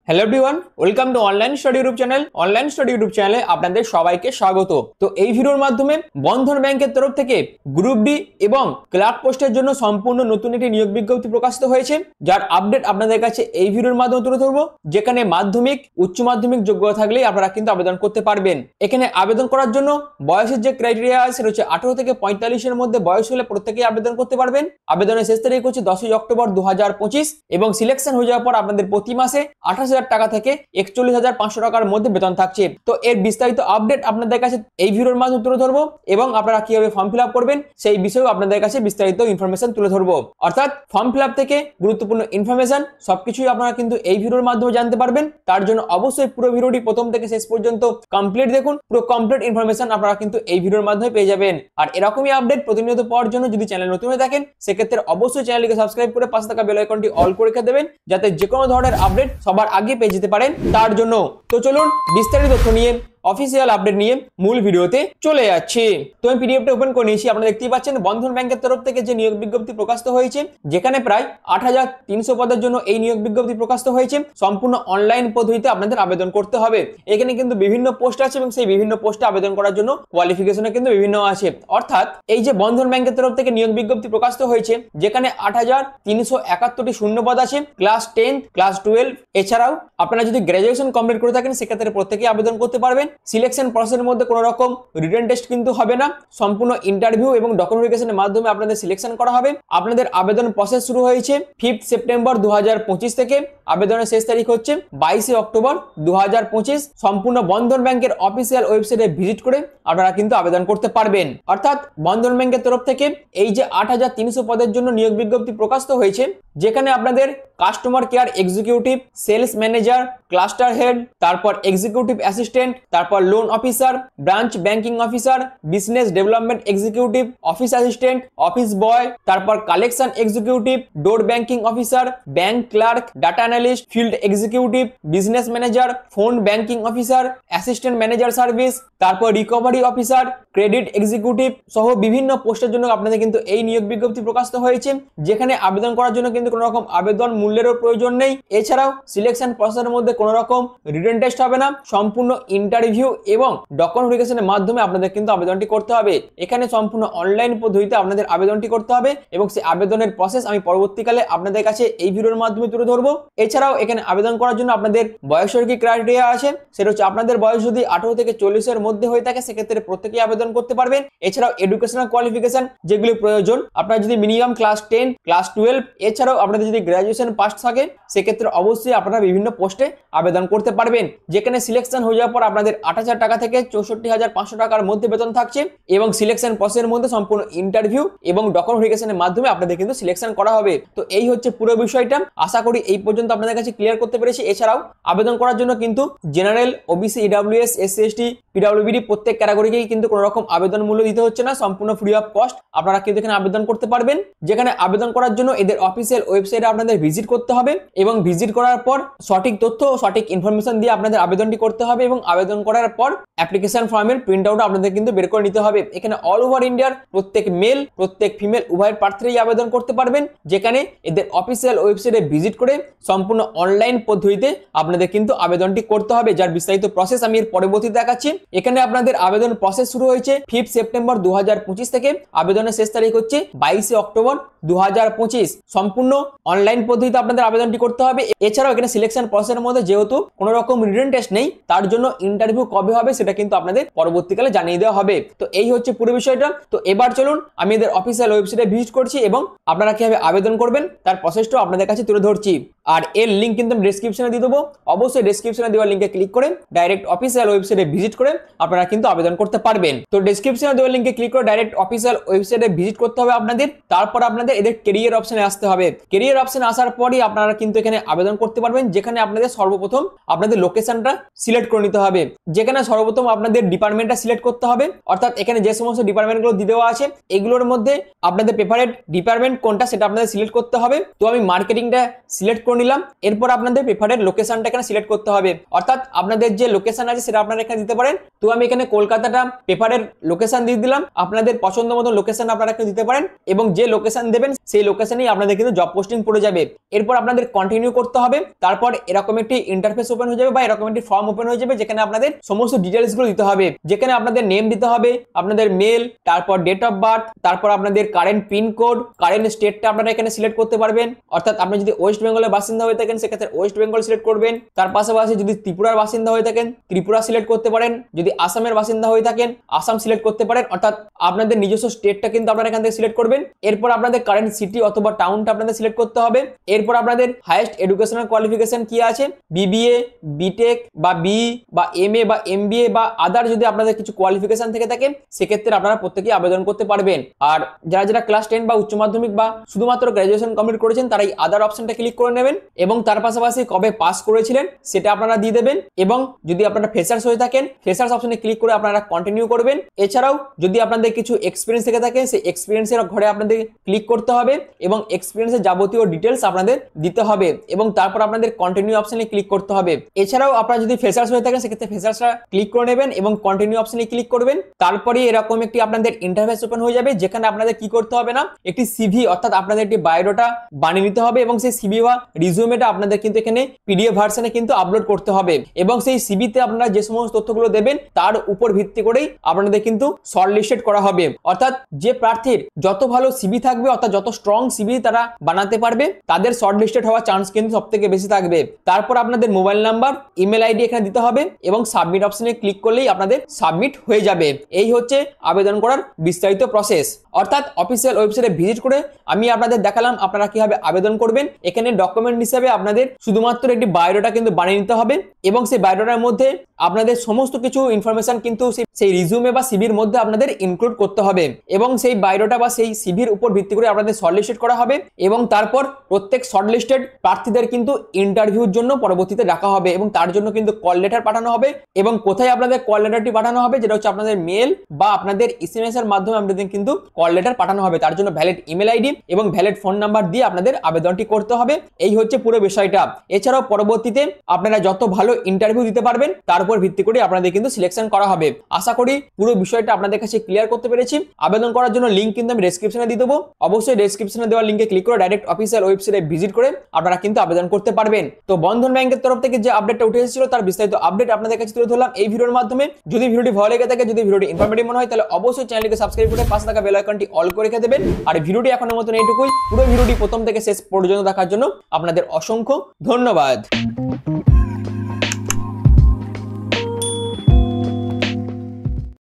Hello everyone, welcome to online study YouTube channel. Online study YouTube চ্যানেলে আপনাদের সবাইকে স্বাগত। তো এই ভিডিওর মাধ্যমে বন্ধন ব্যাংকের তরফ থেকে গ্রুপ ডি এবং ক্লার্ক পোস্টের জন্য সম্পূর্ণ নতুন একটি নিয়োগ বিজ্ঞপ্তি প্রকাশিত হয়েছে, যার আপডেট আপনাদের কাছে এই ভিডিওর মাধ্যমে তুলে ধরবো। যেখানে মাধ্যমিক, উচ্চ মাধ্যমিক যোগ্যতা থাকলেই আপনারা কিন্তু আবেদন করতে পারবেন। এখানে আবেদন করার জন্য বয়সের যে ক্রাইটেরিয়া আছে সেটা হচ্ছে 18 থেকে 45-এর মধ্যে বয়স হলে প্রত্যেকেই আবেদন করতে পারবেন। আবেদনের শেষ তারিখ হচ্ছে 10ই অক্টোবর 2025 এবং সিলেকশন হয়ে যাওয়ার পর আপনাদের প্রতি মাসে 28,000 টাকা থেকে 41,500 টাকার মধ্যে বেতন থাকছে। তো এর বিস্তারিত আপডেট আপনাদের কাছে এই ভিডিওর মাধ্যমে তুলে ধরবো এবং আপনারা কিভাবে ফর্ম ফিল আপ করবেন সেই বিষয়েও আপনাদের কাছে বিস্তারিত ইনফরমেশন তুলে ধরবো। অর্থাৎ ফর্ম ফিল আপ থেকে গুরুত্বপূর্ণ ইনফরমেশন সবকিছুই আপনারা কিন্তু এই ভিডিওর মাধ্যমে জানতে পারবেন। তার জন্য অবশ্যই পুরো ভিডিওটি প্রথম থেকে শেষ পর্যন্ত কমপ্লিট দেখুন। পুরো কমপ্লিট ইনফরমেশন আপনারা কিন্তু এই ভিডিওর মাধ্যমে পেয়ে যাবেন। আর এরকমই আপডেট প্রতিনিয়ত পাওয়ার জন্য যদি চ্যানেল নতুন হয়ে থাকেন সেক্ষেত্রে অবশ্যই চ্যানেলটিকে সাবস্ক্রাইব করে পাশে থাকা বেল আইকনটি অল করে রেখে দেবেন, যাতে যে কোনো ধরনের আপডেট সবার আগে পেয়ে যেতে পারেন তার জন্য। তো চলুন বিস্তারিত তথ্য নিয়ে, অফিসিয়াল আপডেট নিয়ে মূল ভিডিওতে চলে যাচ্ছি। তো আমি পিডিএফটা ওপেন করে নিয়েছি। আপনারা দেখতেই পাচ্ছেন বন্ধন ব্যাংকের তরফ থেকে যে নিয়োগ বিজ্ঞপ্তি প্রকাশিত হয়েছে, যেখানে প্রায় 8,300 পদের জন্য এই নিয়োগ বিজ্ঞপ্তি প্রকাশিত হয়েছে। সম্পূর্ণ অনলাইন পদ্ধতিতে আপনাদের আবেদন করতে হবে। এখানে কিন্তু বিভিন্ন পোস্ট আছে এবং সেই বিভিন্ন পোস্টে আবেদন করার জন্য কোয়ালিফিকেশনে কিন্তু বিভিন্ন আছে। অর্থাৎ এই যে বন্ধন ব্যাংকের তরফ থেকে নিয়োগ বিজ্ঞপ্তি প্রকাশিত হয়েছে, যেখানে 8,371টি শূন্যপদ আছে, ক্লাস 10, ক্লাস 12। এছাড়াও আপনারা যদি গ্র্যাজুয়েশন কমপ্লিট করে থাকেন সেক্ষেত্রে প্রত্যেকেই আবেদন করতে পারবেন। সিলেকশন প্রসেসের মধ্যে কোনো রকম রিটেন টেস্ট কিন্তু হবে না, সম্পূর্ণ ইন্টারভিউ এবং ডকুমেন্টেশনের মাধ্যমে আপনাদের সিলেকশন করা হবে। আপনাদের আবেদন প্রসেস শুরু হয়েছে 5 সেপ্টেম্বর 2025 থেকে। আবেদনের শেষ তারিখ হচ্ছে 22 অক্টোবর 2025। সম্পূর্ণ বন্ধন ব্যাংকের অফিসিয়াল ওয়েবসাইটে ভিজিট করে আপনারা কিন্তু আবেদন করতে পারবেন। অর্থাৎ বন্ধন ব্যাংকের তরফ থেকে এই যে 8,300 পদের জন্য নিয়োগ বিজ্ঞপ্তি প্রকাশিত হয়েছে, যেখানে আপনাদের customer care executive, sales manager, cluster head, তারপর এক্সিকিউটিভ অ্যাসিস্ট্যান্ট, তারপর loan officer, branch banking officer, business development executive, office assistant, office boy, তারপর collection executive, door banking officer, bank clerk, data analyst, field executive, business manager, phone banking officer, assistant manager service, তারপর recovery officer, credit executive সহ বিভিন্ন পোস্টের জন্য আপনাদের কিন্তু এই নিয়োগ বিজ্ঞপ্তি প্রকাশিত হয়েছে। যেখানে আবেদন করার জন্য কিন্তু কোনো রকম আবেদন মূল্যেরও প্রয়োজন নেই। এছাড়াও সিলেকশন প্রসেসের মধ্যে কোনো রকম রিটেন টেস্ট হবে না, সম্পূর্ণ ইন্টারভিউ এবং ডকুমেন্টেশনের মাধ্যমে আপনাদের কিন্তু আবেদনটি করতে হবে। এখানে সম্পূর্ণ অনলাইন পদ্ধতিতে আপনাদের আবেদনটি করতে হবে এবং সেই আবেদনের প্রসেস আমি পরবর্তীকালে আপনাদের কাছে এই ভিডিওর মাধ্যমে তুলে ধরবো। এছাড়াও এখানে আবেদন করার জন্য আপনাদের বয়সের কি ক্রাইটেরিয়া আছে, সেটা হচ্ছে আপনাদের বয়স যদি 18 থেকে 40-এর মধ্যে হয়ে থাকে সেক্ষেত্রে প্রত্যেকেই আবেদন করতে পারবেন। এছাড়াও এডুকেশনাল কোয়ালিফিকেশন যেগুলি প্রয়োজন, আপনারা যদি মিনিমাম ক্লাস 10, ক্লাস 12, এছাড়াও আপনাদের যদি গ্র্যাজুয়েশন পাস থাকে সেক্ষেত্রে অবশ্যই আপনারা বিভিন্ন পোস্টে আবেদন করতে পারবেন। যেখানে সিলেকশন হয়ে যাওয়ার পর আপনাদের 8,000 টাকা থেকে 64,500 টাকার মধ্যে বেতন থাকছে এবং সিলেকশন প্রসেসের মধ্যে সম্পূর্ণ ইন্টারভিউ এবং ডকুমেন্টেশনের মাধ্যমে আপনাদের কিন্তু সিলেকশন করা হবে। তো এই হচ্ছে পুরো বিষয়টা। আশা করি এই পর্যন্ত আপনাদের কাছে ক্লিয়ার করতে পেরেছি। এছাড়াও আবেদন করার জন্য কিন্তু general, OBC, EWS, SC, ST, PWBD প্রত্যেক ক্যাটাগরিকেই কিন্তু কোনো রকম আবেদন মূল্য দিতে হচ্ছে না, সম্পূর্ণ ফ্রি অফ কস্ট আপনারা কিন্তু এখানে আবেদন করতে পারবেন। যেখানে আবেদন করার জন্য এদের অফিসিয়াল ওয়েবসাইটে আপনাদের ভিজিট করতে হবে এবং ভিজিট করার পর সঠিক তথ্য, সঠিক ইনফরমেশন দিয়ে আপনাদের আবেদনটি করতে হবে এবং আবেদন করার পর অ্যাপ্লিকেশন ফর্মের প্রিন্ট আউট আপনাদের কিন্তু বের করে নিতে হবে। এখানে অল ওভার ইন্ডিয়ার প্রত্যেক মেল, প্রত্যেক ফিমেল উভয় প্রার্থীরাই আবেদন করতে পারবেন। যেখানে এদের অফিসিয়াল ওয়েবসাইটে ভিজিট করে সম্পূর্ণ অনলাইন পদ্ধতিতে আপনাদের কিন্তু আবেদনটি করতে হবে, যার বিস্তারিত প্রসেস আমি এর পরবর্তীতে দেখাচ্ছি। এখানে আপনাদের আবেদন প্রসেস শুরু হয়েছে 5 সেপ্টেম্বর 2025 থেকে। আবেদনের শেষ তারিখ হচ্ছে 22 অক্টোবর 2025। সম্পূর্ণ অনলাইন পদ্ধতিতে আপনাদের আবেদনটি করতে হবে। এছাড়াও এখানে সিলেকশন প্রসেসের মধ্যে যেহেতু কোনো রকম রিটেন টেস্ট নেই, তার জন্য ইন্টারভিউ কবে হবে সেটা কিন্তু আপনাদের পরবর্তীকালে জানিয়ে দেওয়া হবে। তো এই হচ্ছে পুরো বিষয়টা। তো এবার চলুন আমি এদের অফিসিয়াল ওয়েবসাইটে ভিজিট করছি এবং আপনারা কিভাবে আবেদন করবেন তার প্রসেসটাও আপনাদের কাছে তুলে ধরছি। আর এর লিঙ্ক কিন্তু আমি ডেসক্রিপশনে দিয়ে দেবো। অবশ্যই ডেসক্রিপশনে দেওয়া লিঙ্কে ক্লিক করে ডাইরেক্ট অফিসিয়াল ওয়েবসাইটে ভিজিট করে আপনারা কিন্তু আবেদন করতে পারবেন। তো ডেসক্রিপশনে দেওয়া লিঙ্কে ক্লিক করে ডাইরেক্ট অফিসিয়াল ওয়েবসাইটে ভিজিট করতে হবে আপনাদের। তারপর আপনাদের এদের ক্যারিয়ার অপশনে আসতে হবে। ক্যারিয়ার অপশনে আসার পরই আপনারা কিন্তু এখানে আবেদন করতে পারবেন। যেখানে আপনাদের সর্বপ্রথম আপনাদের লোকেশনটা সিলেক্ট করে নিতে হবে। যেখানে সর্বপ্রথম আপনাদের ডিপার্টমেন্টটা সিলেক্ট করতে হবে। অর্থাৎ এখানে যে সমস্ত ডিপার্টমেন্টগুলো দিয়ে দেওয়া আছে এগুলোর মধ্যে আপনাদের প্রেফারেড ডিপার্টমেন্ট কোনটা সেটা আপনাদের সিলেক্ট করতে হবে। তো আমি মার্কেটিংটা সিলেক্ট করে নিলাম। এরপর আপনাদের প্রেফারেড লোকেশনটা এখানে সিলেক্ট করতে হবে। অর্থাৎ আপনাদের যে লোকেশন আছে সেটা আপনারা এখানে দিতে পারেন। তো আমি এখানে কলকাতাটা পেপারের লোকেশন দিয়ে দিলাম, আপনাদের পছন্দ মতো লোকেশন আপনারা কিন্তু দিতে পারেন এবং যে লোকেশন দেবেন সেই লোকেশনেই আপনাদের কিন্তু জব পোস্টিং পড়ে যাবে। এরপর আপনাদের কন্টিনিউ করতে হবে, তারপর এরকম একটি ইন্টারফেস ওপেন হয়ে যাবে বা এরকম একটি ফর্ম ওপেন হয়ে যাবে যেখানে আপনাদের সমস্ত ডিটেলস গুলো দিতে হবে, যেখানে আপনাদের নেম দিতে হবে, আপনাদের মেল, তারপর ডেট অফ বার্থ, তারপর আপনাদের কারেন্ট পিন কোড, কারেন্ট স্টেটটা আপনারা এখানে সিলেক্ট করতে পারবেন, অর্থাৎ আপনি যদি ওয়েস্ট বেঙ্গলের বাসিন্দা হয়ে থাকেন সেক্ষেত্রে ওয়েস্ট বেঙ্গল সিলেক্ট করবেন। তার পাশাপাশি যদি ত্রিপুরার বাসিন্দা হয়ে থাকেন ত্রিপুরা সিলেক্ট করতে পারেন, যদি আসামের বাসিন্দা হয়ে থাকেন আসাম সিলেক্ট করতে পারেন, অর্থাৎ আপনাদের নিজস্ব স্টেটটা কিন্তু আপনারা এখান থেকে সিলেক্ট করবেন। এরপর আপনাদের কারেন্ট সিটি অথবা টাউনটা আপনাদের সিলেক্ট করতে হবে। এরপর আপনাদের হাইয়েস্ট এডুকেশনাল কোয়ালিফিকেশন কি আছে, বিবিএ, বিটেক বা বি বা এমএ বা এমবিএ বা আদার যদি আপনাদের কিছু কোয়ালিফিকেশন থেকে থাকে সেক্ষেত্রে আপনারা প্রত্যেকেই আবেদন করতে পারবেন। আর যারা যারা ক্লাস 10 বা উচ্চ মাধ্যমিক বা শুধুমাত্র গ্র্যাজুয়েশন কমপ্লিট করেছেন তারা এই আদার অপশনটা ক্লিক করে নেবেন এবং তার পাশাপাশি কবে পাস করেছিলেন সেটা আপনারা দিয়ে দেবেন। এবং যদি আপনারা ফ্রেশার্স হয়ে থাকেন ফ্রেশার্স অপশনে ক্লিক করে আপনারা কন্টিনিউ করবেন। এছাড়াও যদি আপনাদের কিছু এক্সপিরিয়েন্স থেকে থাকে সেই এক্সপিরিয়েন্সের ঘরে আপনাদের ক্লিক করতে হবে এবং এক্সপিরিয়েন্সের যাবতীয় ডিটেলস আপনাদের দিতে হবে এবং তারপর আপনাদের কন্টিনিউ অপশনে ক্লিক করতে হবে। এছাড়াও আপনারা যদি ফ্রেশার্স হয়ে থাকেন সেক্ষেত্রে ফ্রেশার্সরা ক্লিক করে নেবেন এবং কন্টিনিউ অপশনে ক্লিক করবেন। তারপরে এরকম একটি আপনাদের ইন্টারফেস ওপেন হয়ে যাবে যেখানে আপনাদের কি করতে হবে না, একটি সিভি অর্থাৎ আপনাদের একটি বায়োডাটা বানিয়ে নিতে হবে এবং সেই সিভি বা রিজিউমেটা আপনাদের কিন্তু এখানে পিডিএফ ভার্সনে কিন্তু আপলোড করতে হবে এবং সেই সিভিতে আপনারা যে সমস্ত তথ্যগুলো দেবেন তার উপর ভিত্তি করেই আপনাদের কিন্তু শর্ট লিস্টেড করা হবে। অর্থাৎ যে প্রার্থীর যত ভালো সিভি থাকবে অর্থাৎ যত স্ট্রং সিভি তারা বানাতে পারবে তাদের শর্ট লিস্টেড হওয়ার চান্স কিন্তু সব থেকে বেশি থাকবে। তারপর আপনাদের মোবাইল নাম্বার, ইমেল আইডি এখানে দিতে হবে এবং সাবমিট অপশনে ক্লিক করলেই আপনাদের সাবমিট হয়ে যাবে। এই হচ্ছে আবেদন করার বিস্তারিত প্রসেস। অর্থাৎ অফিসিয়াল ওয়েবসাইটে ভিজিট করে আমি আপনাদের দেখালাম আপনারা কিভাবে আবেদন করবেন। এখানে ডকুমেন্ট হিসেবে আপনাদের শুধুমাত্র একটি বায়োডাটা কিন্তু বানিয়ে নিতে হবে এবং সেই বায়োডাটার মধ্যে আপনাদের সমস্ত কিছু ইনফরমেশন কিন্তু সেই রিজিউমে বা সিভির মধ্যে আপনাদের ইনক্লুড করতে হবে এবং সেই বায়োডাটা বা সেই সিভির উপর ভিত্তি করে আপনাদের শর্টলিস্টেড করা হবে এবং তারপর প্রত্যেক শর্টলিস্টেড প্রার্থীদের কিন্তু ইন্টারভিউর জন্য পরবর্তীতে ডাকা হবে এবং তার জন্য কিন্তু কল লেটার পাঠানো হবে। এবং কোথায় আপনাদের কল লেটারটি পাঠানো হবে, যেটা হচ্ছে আপনাদের মেল বা আপনাদের এসএমএস এর মাধ্যমে আপনাদের কিন্তু কল লেটার পাঠানো হবে। তার জন্য ভ্যালিড ইমেল আইডি এবং ভ্যালিড ফোন নাম্বার দিয়ে আপনাদের আবেদনটি করতে হবে। এই হচ্ছে পুরো বিষয়টা। এছাড়াও পরবর্তীতে আপনারা যত ভালো ইন্টারভিউ দিতে পারবেন তার উপর ভিত্তি করে আপনাদের কিন্তু সিলেকশন করা হবে। আশা করি পুরো বিষয়টা আপনাদের কাছে ক্লিয়ার করতে পেরেছি। আবেদন করার জন্য লিংক কিন্তু আমি ডেসক্রিপশনে দিয়ে দেবো, অবশ্যই ডেসক্রিপশনে দেওয়া লিংকে ক্লিক করে ডাইরেক্ট অফিসিয়াল ওয়েবসাইটে ভিজিট করে আপনারা কিন্তু আবেদন করতে পারবেন। তো বন্ধন ব্যাংকের তরফ থেকে যে আপডেটটা উঠে এসেছিল তার বিস্তারিত আপডেট আপনাদের কাছে তুলে ধরলাম এই ভিডিওর মাধ্যমে। যদি ভিডিওটি ভালো লেগে থাকে, যদি ভিডিওটি ইনফরমেটিভ মনে হয় তাহলে অবশ্যই চ্যানেলটিকে সাবস্ক্রাইব করে পাশে থাকা বেল আইকনটি অল করে রেখে দেবেন। আর ভিডিওটি এখনের মতন এইটুকুই। পুরো ভিডিওটি প্রথম থেকে শেষ পর্যন্ত দেখার জন্য আপনাদের অসংখ্য ধন্যবাদ।